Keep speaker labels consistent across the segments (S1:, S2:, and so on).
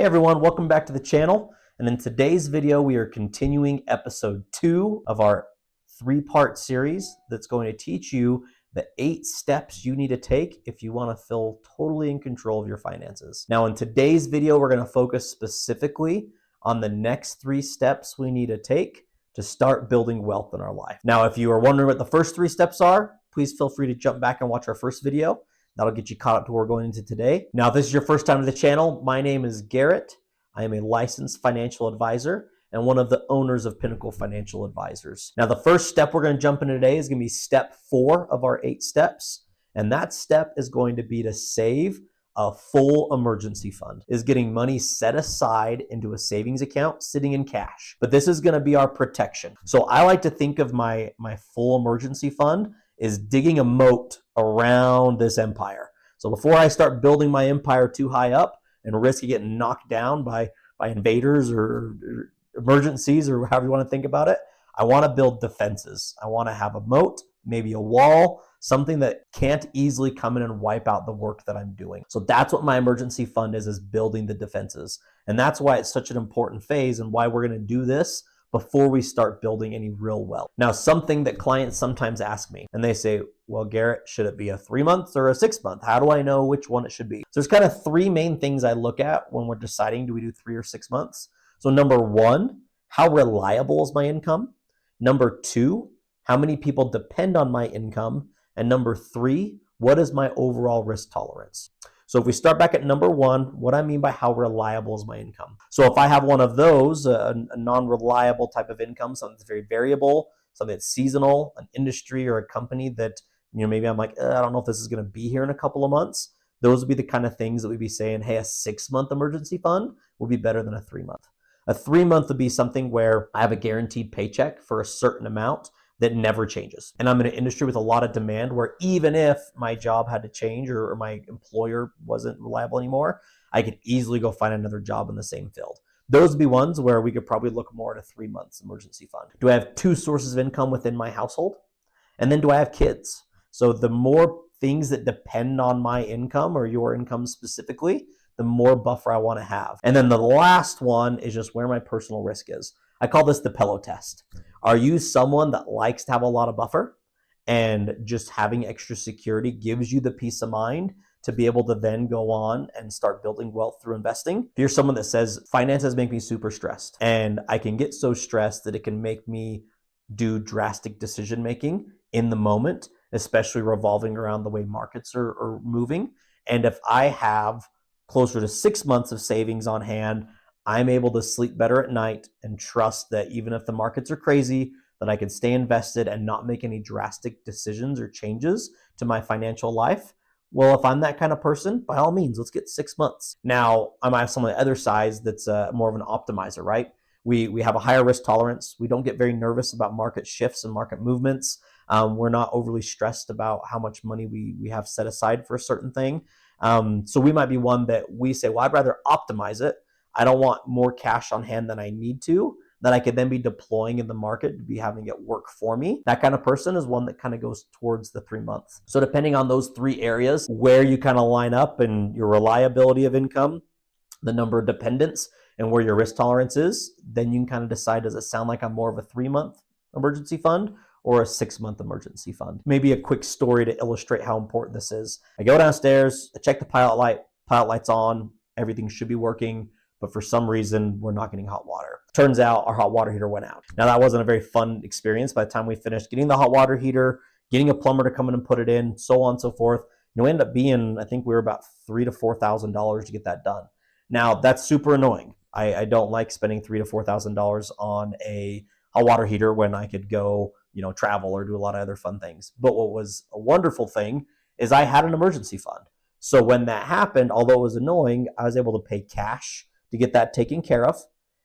S1: Hey everyone, welcome back to the channel. And in today's video, we are continuing episode 2 of our 3-part series that's going to teach you the 8 steps you need to take if you want to feel totally in control of your finances. Now in today's video, we're going to focus specifically on the next 3 steps we need to take to start building wealth in our life. Now, if you are wondering what the first 3 steps are, please feel free to jump back and watch our first video. That'll get you caught up to where we're going into today. Now, if this is your first time to the channel, my name is Garrett. I am a licensed financial advisor and one of the owners of Pinnacle Financial Advisors. Now, the first step we're going to jump into today is going to be step 4 of our 8 steps. And that step is going to be to save a full emergency fund, is getting money set aside into a savings account sitting in cash. But this is going to be our protection. So I like to think of my full emergency fund is digging a moat around this empire. So before I start building my empire too high up and risk getting knocked down by invaders or emergencies or however you want to think about it, I want to build defenses. I want to have a moat, maybe a wall, something that can't easily come in and wipe out the work that I'm doing. So that's what my emergency fund is building the defenses. And that's why it's such an important phase and why we're going to do this before we start building any real wealth. Now, something that clients sometimes ask me, and they say, well, Garrett, should it be a 3-month or a 6-month? How do I know which one it should be? So there's kind of 3 main things I look at when we're deciding, do we do 3 or 6 months? So number 1, how reliable is my income? Number 2, how many people depend on my income? And number 3, what is my overall risk tolerance? So if we start back at number 1, what I mean by how reliable is my income? So if I have one of those, a non-reliable type of income, something that's very variable, something that's seasonal, an industry or a company that, maybe I'm like, I don't know if this is going to be here in a couple of months. Those would be the kind of things that we'd be saying, hey, a 6-month emergency fund would be better than a 3-month. A 3-month would be something where I have a guaranteed paycheck for a certain amount that never changes. And I'm in an industry with a lot of demand where even if my job had to change or my employer wasn't reliable anymore, I could easily go find another job in the same field. Those would be ones where we could probably look more at a 3 months emergency fund. Do I have 2 sources of income within my household? And then do I have kids? So the more things that depend on my income or your income specifically, the more buffer I want to have. And then the last one is just where my personal risk is. I call this the pillow test. Are you someone that likes to have a lot of buffer and just having extra security gives you the peace of mind to be able to then go on and start building wealth through investing? If you're someone that says finances make me super stressed and I can get so stressed that it can make me do drastic decision making in the moment, especially revolving around the way markets are moving. And if I have closer to 6 months of savings on hand, I'm able to sleep better at night and trust that even if the markets are crazy, that I can stay invested and not make any drastic decisions or changes to my financial life. Well, if I'm that kind of person, by all means, let's get 6 months. Now, I might have some on the other side that's more of an optimizer, right? We have a higher risk tolerance. We don't get very nervous about market shifts and market movements. We're not overly stressed about how much money we have set aside for a certain thing. So we might be one that we say, well, I'd rather optimize it. I don't want more cash on hand than I need to, that I could then be deploying in the market to be having it work for me. That kind of person is one that kind of goes towards the 3 months. So depending on those 3 areas, where you kind of line up and your reliability of income, the number of dependents, and where your risk tolerance is, then you can kind of decide, does it sound like I'm more of a 3-month emergency fund or a 6-month emergency fund? Maybe a quick story to illustrate how important this is. I go downstairs, I check the pilot light's on, everything should be working, but for some reason, we're not getting hot water. Turns out our hot water heater went out. Now, that wasn't a very fun experience by the time we finished getting the hot water heater, getting a plumber to come in and put it in, so on and so forth. We ended up being, I think we were about $3,000 to $4,000 to get that done. Now, that's super annoying. I don't like spending $3,000 to $4,000 on a hot water heater when I could go, travel or do a lot of other fun things. But what was a wonderful thing is I had an emergency fund. So when that happened, although it was annoying, I was able to pay cash to get that taken care of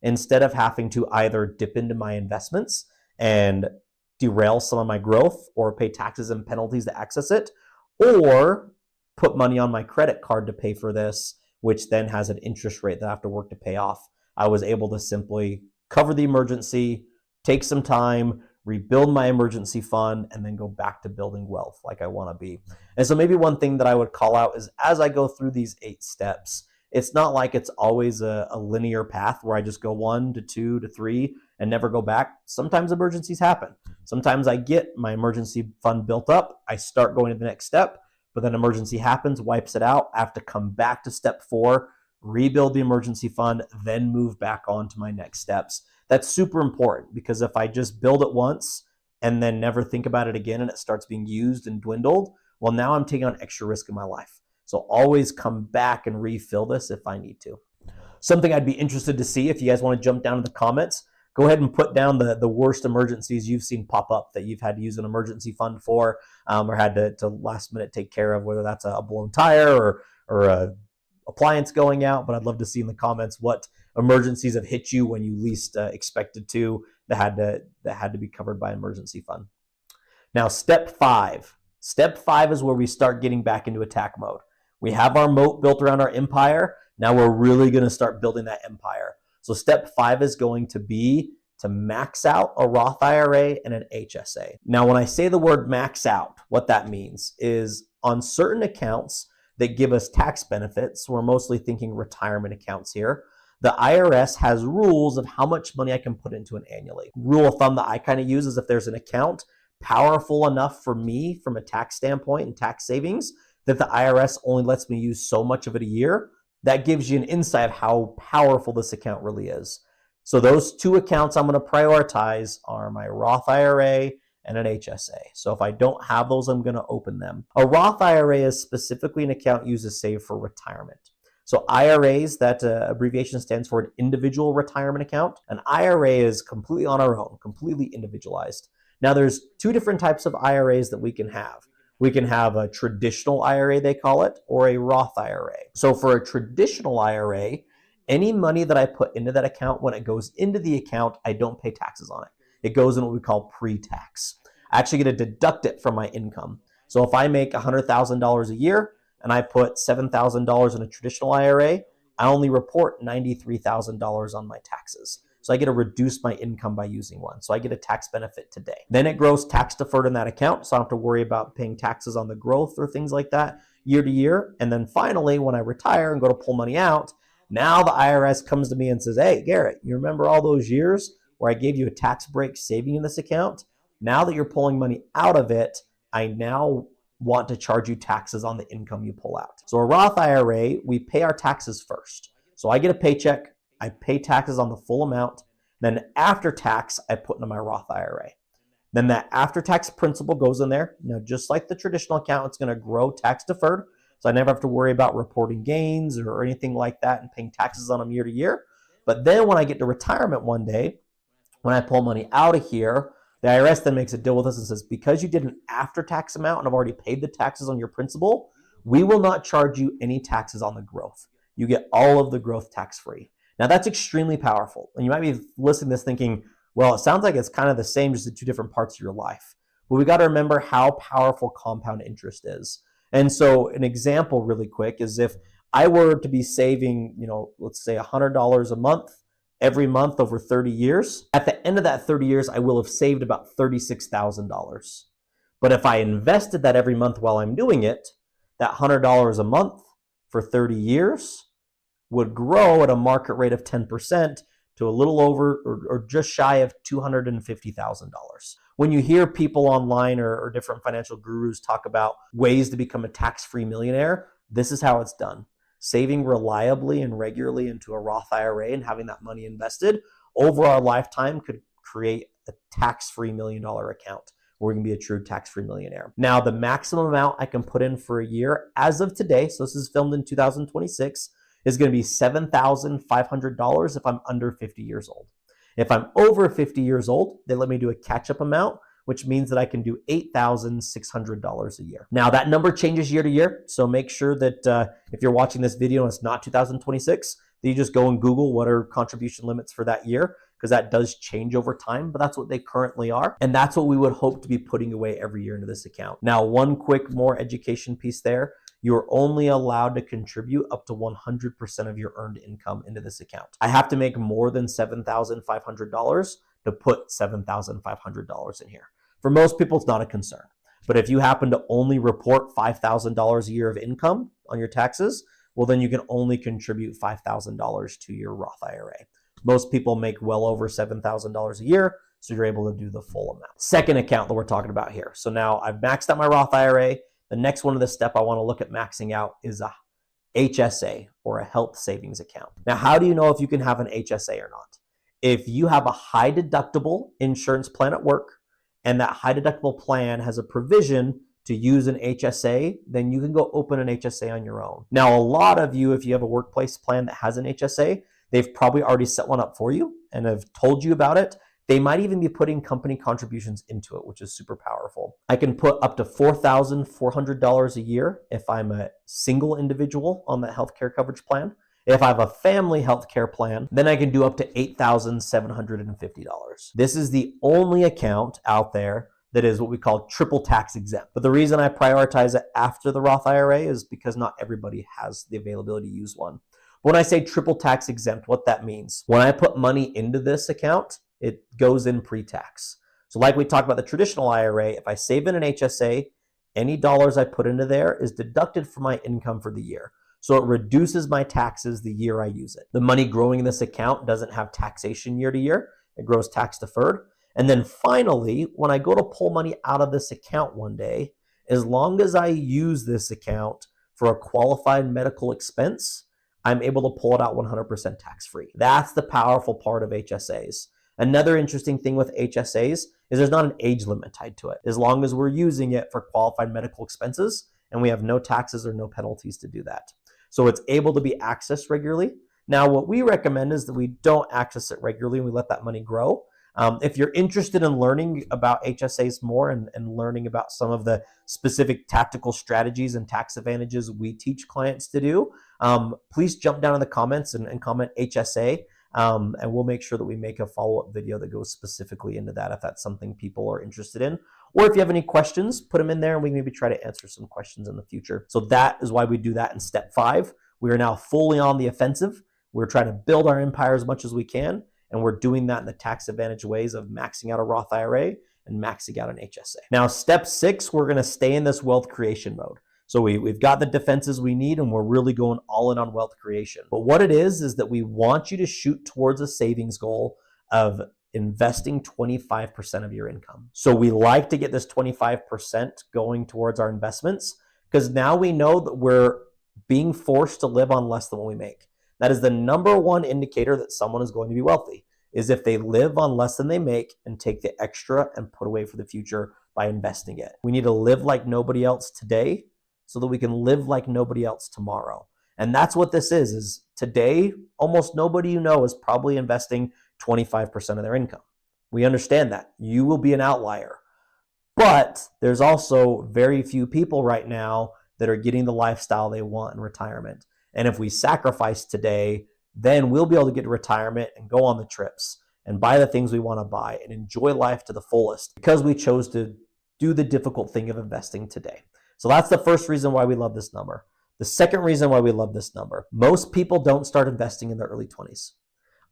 S1: instead of having to either dip into my investments and derail some of my growth or pay taxes and penalties to access it, or put money on my credit card to pay for this, which then has an interest rate that I have to work to pay off. I was able to simply cover the emergency, take some time, rebuild my emergency fund, and then go back to building wealth like I want to be. And so maybe one thing that I would call out is as I go through these 8 steps, It's not like it's always a linear path where I just go 1 to 2 to 3 and never go back. Sometimes emergencies happen. Sometimes I get my emergency fund built up, I start going to the next step, but then emergency happens, wipes it out. I have to come back to step 4, rebuild the emergency fund, then move back on to my next steps. That's super important, because if I just build it once and then never think about it again and it starts being used and dwindled, well, now I'm taking on extra risk in my life. So always come back and refill this if I need to. Something I'd be interested to see, if you guys want to jump down to the comments, go ahead and put down the worst emergencies you've seen pop up that you've had to use an emergency fund for, or had to last minute take care of, whether that's a blown tire or a appliance going out. But I'd love to see in the comments what emergencies have hit you when you least expected to, that had to be covered by emergency fund. Now, step 5. Step 5 is where we start getting back into attack mode. We have our moat built around our empire. Now we're really going to start building that empire. So step 5 is going to be to max out a Roth IRA and an HSA. Now, when I say the word max out, what that means is on certain accounts that give us tax benefits, we're mostly thinking retirement accounts here, the IRS has rules of how much money I can put into it annually. Rule of thumb that I kind of use is if there's an account powerful enough for me from a tax standpoint and tax savings that the IRS only lets me use so much of it a year, that gives you an insight of how powerful this account really is. So those 2 accounts I'm going to prioritize are my Roth IRA and an HSA. So if I don't have those, I'm going to open them. A Roth IRA is specifically an account used to save for retirement. So IRAs, that abbreviation stands for an individual retirement account. An IRA is completely on our own, completely individualized. Now there's 2 different types of IRAs that we can have. We can have a traditional IRA, they call it, or a Roth IRA. So for a traditional IRA, any money that I put into that account, when it goes into the account, I don't pay taxes on it. It goes in what we call pre-tax. I actually get to deduct it from my income. So if I make $100,000 a year and I put $7,000 in a traditional IRA, I only report $93,000 on my taxes. So I get to reduce my income by using one. So I get a tax benefit today. Then it grows tax deferred in that account, so I don't have to worry about paying taxes on the growth or things like that year to year. And then finally, when I retire and go to pull money out, now the IRS comes to me and says, hey, Garrett, you remember all those years where I gave you a tax break saving in this account? Now that you're pulling money out of it, I now want to charge you taxes on the income you pull out. So a Roth IRA, we pay our taxes first. So I get a paycheck, I pay taxes on the full amount, then after tax, I put into my Roth IRA. Then that after-tax principal goes in there. Now, just like the traditional account, it's going to grow tax deferred, so I never have to worry about reporting gains or anything like that and paying taxes on them year to year. But then when I get to retirement one day, when I pull money out of here, the IRS then makes a deal with us and says, because you did an after-tax amount and I've already paid the taxes on your principal, we will not charge you any taxes on the growth. You get all of the growth tax-free. Now, that's extremely powerful. And you might be listening to this thinking, well, it sounds like it's kind of the same, just the 2 different parts of your life. But we got to remember how powerful compound interest is. And so an example really quick is if I were to be saving, let's say $100 a month, every month over 30 years, at the end of that 30 years, I will have saved about $36,000. But if I invested that every month while I'm doing it, that $100 a month for 30 years would grow at a market rate of 10% to a little over or just shy of $250,000. When you hear people online or different financial gurus talk about ways to become a tax-free millionaire, this is how it's done. Saving reliably and regularly into a Roth IRA and having that money invested over our lifetime could create a tax-free $1 million account where we can be a true tax-free millionaire. Now, the maximum amount I can put in for a year as of today, so this is filmed in 2026, is going to be $7,500 if I'm under 50 years old. If I'm over 50 years old, they let me do a catch-up amount, which means that I can do $8,600 a year. Now, that number changes year to year, so make sure that if you're watching this video and it's not 2026, that you just go and Google what are contribution limits for that year, because that does change over time, but that's what they currently are. And that's what we would hope to be putting away every year into this account. Now, one quick more education piece there. You're only allowed to contribute up to 100% of your earned income into this account. I have to make more than $7,500 to put $7,500 in here. For most people, it's not a concern. But if you happen to only report $5,000 a year of income on your taxes, well, then you can only contribute $5,000 to your Roth IRA. Most people make well over $7,000 a year, so you're able to do the full amount. Second account that we're talking about here. So now I've maxed out my Roth IRA. The next one of the step I want to look at maxing out is a HSA, or a health savings account. Now, how do you know if you can have an HSA or not? If you have a high deductible insurance plan at work, and that high deductible plan has a provision to use an HSA, then you can go open an HSA on your own. Now, a lot of you, if you have a workplace plan that has an HSA, they've probably already set one up for you and have told you about it. They might even be putting company contributions into it, which is super powerful. I can put up to $4,400 a year if I'm a single individual on that healthcare coverage plan. If I have a family healthcare plan, then I can do up to $8,750. This is the only account out there that is what we call triple tax exempt. But the reason I prioritize it after the Roth IRA is because not everybody has the availability to use one. When I say triple tax exempt, what that means, when I put money into this account, it goes in pre-tax. So like we talked about the traditional IRA, if I save in an HSA, any dollars I put into there is deducted from my income for the year. So it reduces my taxes the year I use it. The money growing in this account doesn't have taxation year to year. It grows tax deferred. And then finally, when I go to pull money out of this account one day, as long as I use this account for a qualified medical expense, I'm able to pull it out 100% tax-free. That's the powerful part of HSAs. Another interesting thing with HSAs is there's not an age limit tied to it. As long as we're using it for qualified medical expenses, and we have no taxes or no penalties to do that. So it's able to be accessed regularly. Now, what we recommend is that we don't access it regularly and we let that money grow. If you're interested in learning about HSAs more and learning about some of the specific tactical strategies and tax advantages we teach clients to do, please jump down in the comments and comment HSA. And we'll make sure that we make a follow-up video that goes specifically into that if that's something people are interested in. Or if you have any questions, put them in there and we can maybe try to answer some questions in the future. So that is why we do that in step 5. We are now fully on the offensive. We're trying to build our empire as much as we can. And we're doing that in the tax advantage ways of maxing out a Roth IRA and maxing out an HSA. Now, step 6, we're going to stay in this wealth creation mode. So we've got the defenses we need and we're really going all in on wealth creation. But what it is that we want you to shoot towards a savings goal of investing 25% of your income. So we like to get this 25% going towards our investments because now we know that we're being forced to live on less than what we make. That is the number one indicator that someone is going to be wealthy, is if they live on less than they make and take the extra and put away for the future by investing it. We need to live like nobody else today so that we can live like nobody else tomorrow. And that's what this is today, almost nobody you know is probably investing 25% of their income. We understand that. You will be an outlier. But there's also very few people right now that are getting the lifestyle they want in retirement. And if we sacrifice today, then we'll be able to get to retirement and go on the trips and buy the things we want to buy and enjoy life to the fullest because we chose to do the difficult thing of investing today. So that's the first reason why we love this number. The second reason why we love this number, most people don't start investing in their early 20s.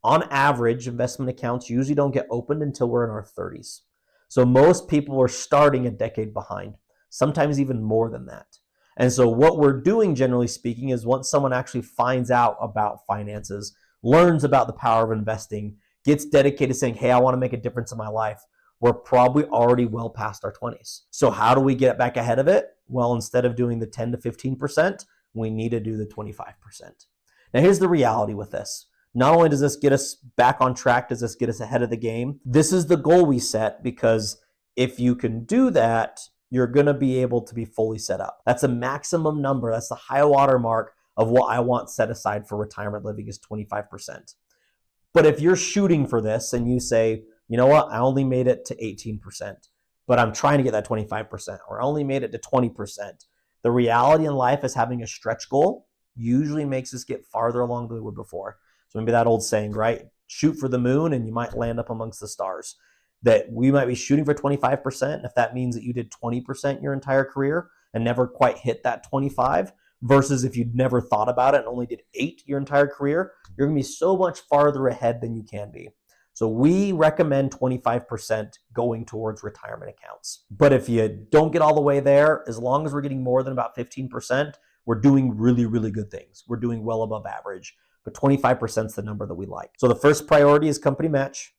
S1: On average, investment accounts usually don't get opened until we're in our 30s. So most people are starting a decade behind, sometimes even more than that. And so what we're doing, generally speaking, is once someone actually finds out about finances, learns about the power of investing, gets dedicated saying, hey, I want to make a difference in my life, we're probably already well past our 20s. So how do we get back ahead of it? Well, instead of doing the 10 to 15%, we need to do the 25%. Now, here's the reality with this. Not only does this get us back on track, does this get us ahead of the game, this is the goal we set because if you can do that, you're going to be able to be fully set up. That's a maximum number. That's the high water mark of what I want set aside for retirement living is 25%. But if you're shooting for this and you say, you know what, I only made it to 18%, but I'm trying to get that 25%, or I only made it to 20%. The reality in life is having a stretch goal usually makes us get farther along than we would before. So maybe that old saying, right? Shoot for the moon and you might land up amongst the stars. That we might be shooting for 25%. If that means that you did 20% your entire career and never quite hit that 25, versus if you'd never thought about it and only did 8 your entire career, you're gonna be so much farther ahead than you can be. So we recommend 25% going towards retirement accounts. But if you don't get all the way there, as long as we're getting more than about 15%, we're doing really, really good things. We're doing well above average, but 25% is the number that we like. So the first priority is company match.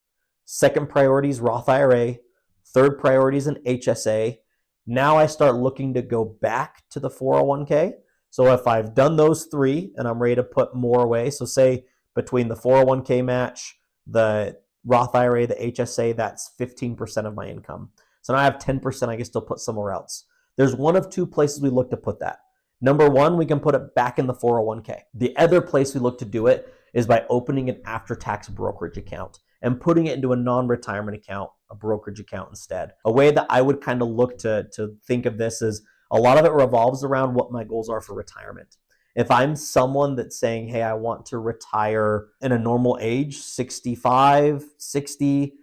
S1: Second priority is Roth IRA. Third priority is an HSA. Now I start looking to go back to the 401k. So if I've done those three and I'm ready to put more away, so say between the 401k match, the Roth IRA, the HSA, that's 15% of my income. So now I have 10% I can still put somewhere else. There's one of two places we look to put that. Number one, we can put it back in the 401k. The other place we look to do it is by opening an after-tax brokerage account and putting it into a non-retirement account, a brokerage account instead. A way that I would kind of look to think of this is a lot of it revolves around what my goals are for retirement. If I'm someone that's saying, hey, I want to retire in a normal age, 65, 60,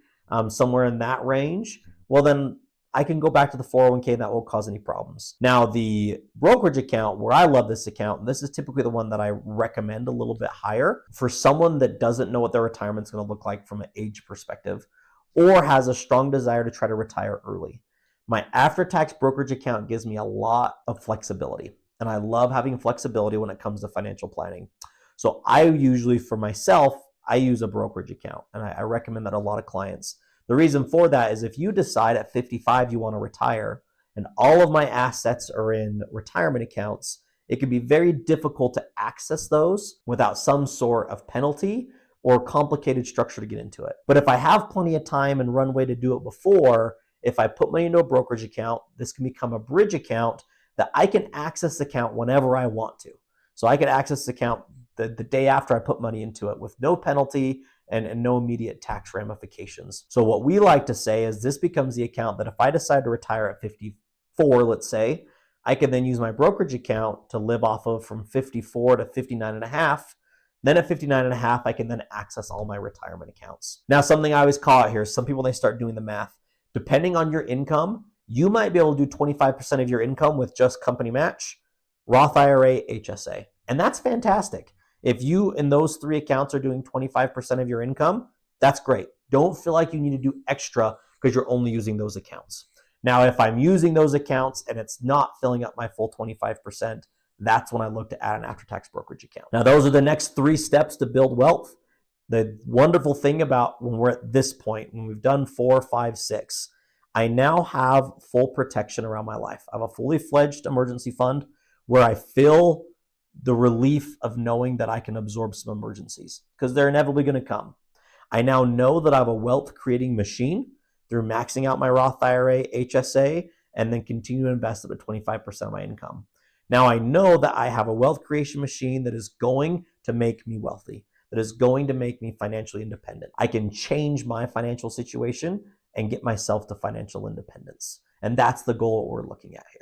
S1: somewhere in that range, well then I can go back to the 401k and that won't cause any problems. Now the brokerage account, where I love this account, and this is typically the one that I recommend a little bit higher for someone that doesn't know what their retirement's going to look like from an age perspective or has a strong desire to try to retire early. My after-tax brokerage account gives me a lot of flexibility, and I love having flexibility when it comes to financial planning. So I usually, for myself, I use a brokerage account, and I recommend that to a lot of clients. The reason for that is if you decide at 55 you want to retire and all of my assets are in retirement accounts, it can be very difficult to access those without some sort of penalty or complicated structure to get into it. But if I have plenty of time and runway to do it before, if I put money into a brokerage account, this can become a bridge account that I can access the account whenever I want to. So I can access the account the day after I put money into it with no penalty and no immediate tax ramifications. So what we like to say is this becomes the account that if I decide to retire at 54, let's say, I can then use my brokerage account to live off of from 54 to 59 and a half. Then at 59 and a half, I can then access all my retirement accounts. Now, something I always call out here is some people, they start doing the math. Depending on your income, you might be able to do 25% of your income with just company match, Roth IRA, HSA. And that's fantastic. If you in those three accounts are doing 25% of your income, that's great. Don't feel like you need to do extra because you're only using those accounts. Now, if I'm using those accounts and it's not filling up my full 25%, that's when I look to add an after-tax brokerage account. Now, those are the next 3 steps to build wealth. The wonderful thing about when we're at this point, when we've done 4, 5, 6, I now have full protection around my life. I have a fully fledged emergency fund where I feel the relief of knowing that I can absorb some emergencies because they're inevitably going to come. I now know that I have a wealth creating machine through maxing out my Roth IRA, HSA, and then continue to invest up to 25% of my income. Now I know that I have a wealth creation machine that is going to make me wealthy, that is going to make me financially independent. I can change my financial situation and get myself to financial independence. And that's the goal we're looking at here.